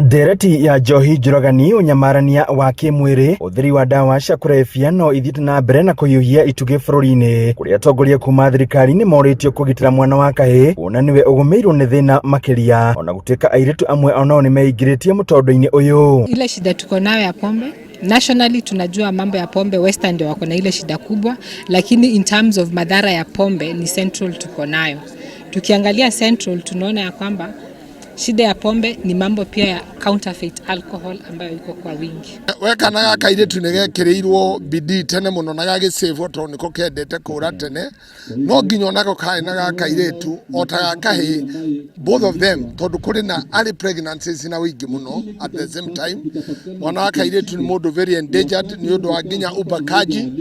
Ndereti ya njohi njũragani ũnyamarania wa kĩmwĩrĩ ũthĩri wa ndawa cia kũrebia no ithiĩte na mbere na kũhiũhia itugĩ bũrũri-inĩ, kũrĩa atongoria kuma thirikari-inĩ morĩtio kũgitĩra mwana wa kahĩĩ kuona nĩwe ũgũmĩirwo nĩ thĩna makĩria, ona gũtuĩka airĩtu amwe onao nĩmeingĩrĩtie mũtondo-inĩ ũyũ. Ile shida tuko nayo ya pombe nationally, tunajua mambo ya pombe Western ndio wako na ile shida kubwa, lakini in terms of madhara ya pombe ni Central tuko nayo. Tukiangalia Central tunaona ya kwamba shida ya pombe ni mambo pia ya counterfeit alcohol ambayo iko kwa wingi. Weka na kairetu negekirirwo bidii tene muno na gagisave to niko kendete kura tene no nginyo nako kai na kairetu otaga kahi both of them tondu kuri na early pregnancies na wingi muno at the same time. Mwana kairetu ni mundu very endangered ni undu wa nginya ubakaji.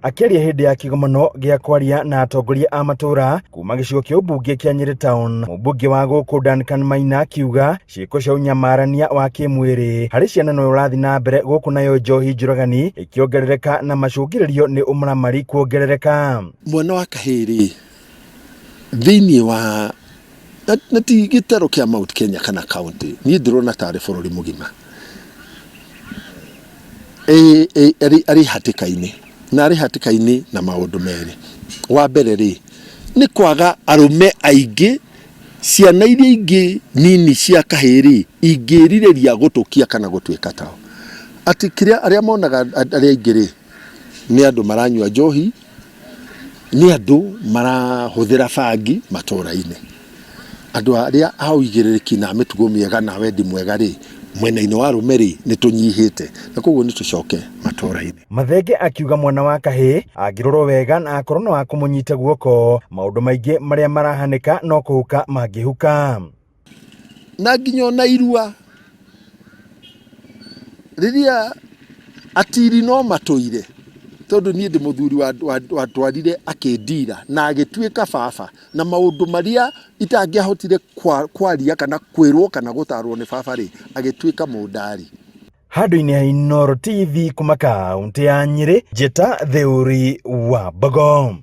Akiaria hindi ya kigomano gia kwaria na atongoria a matura kuma gicigo kia ubunge kia Nyeri Town, mubunge wa guku Duncan Maina akiuga ciiko cia unyamarania wa kimwiri hari ciana no urathi na mbere guku nayo njohi njũragani ikiongerereka na macũngĩrĩrio ni ũmaramari kuongerereka. Mwana wa kahĩĩ thĩinĩ wa na ti gĩtaro kĩa Mount Kenya kana county niĩ ndĩrona tarĩ bũrũri mũgima arĩ hatĩka-inĩ na arĩ hatĩka-inĩ na maũndũ merĩ. Wa mbere rĩ nĩ kwaga arũme aingĩ, ciana iria ingĩ nini cia kahĩĩ ingĩrirĩria gũtũkia kana gũtuĩka tao. Ati kĩrĩa arĩa monaga arĩa aingĩ rĩ nĩ andũ maranyua njohi, nĩ andũ marahũthĩra bangi matũra-inĩ, andũ arĩa aũigĩrĩrĩki na mĩtugo mĩega na wendi mwega rĩ mwena-inĩ wa arũme rĩ nĩ tũnyihĩte, na koguo nĩ tũcoke matũra-inĩ. Mathenge akiuga mwana wa kahĩĩ angĩrorwo wega na akorwo no akũmũnyita guoko maũndũ maingĩ marĩa marahanĩka no kũhuka mangĩhuka. Na nginya na irua rĩrĩa atiri no matũire tondu niĩ ndĩ mũthuri wa twarire akĩndira na agĩtuĩka baba na maũndũ marĩa itangĩahotire kwaria kana kwĩrwo kana gũtarwo nĩ baba rĩ agĩtuĩka mũndari. Handũ-inĩ ha Inooro TV kuma kaunti ya Nyeri, Njeta Theuri wa Bogo.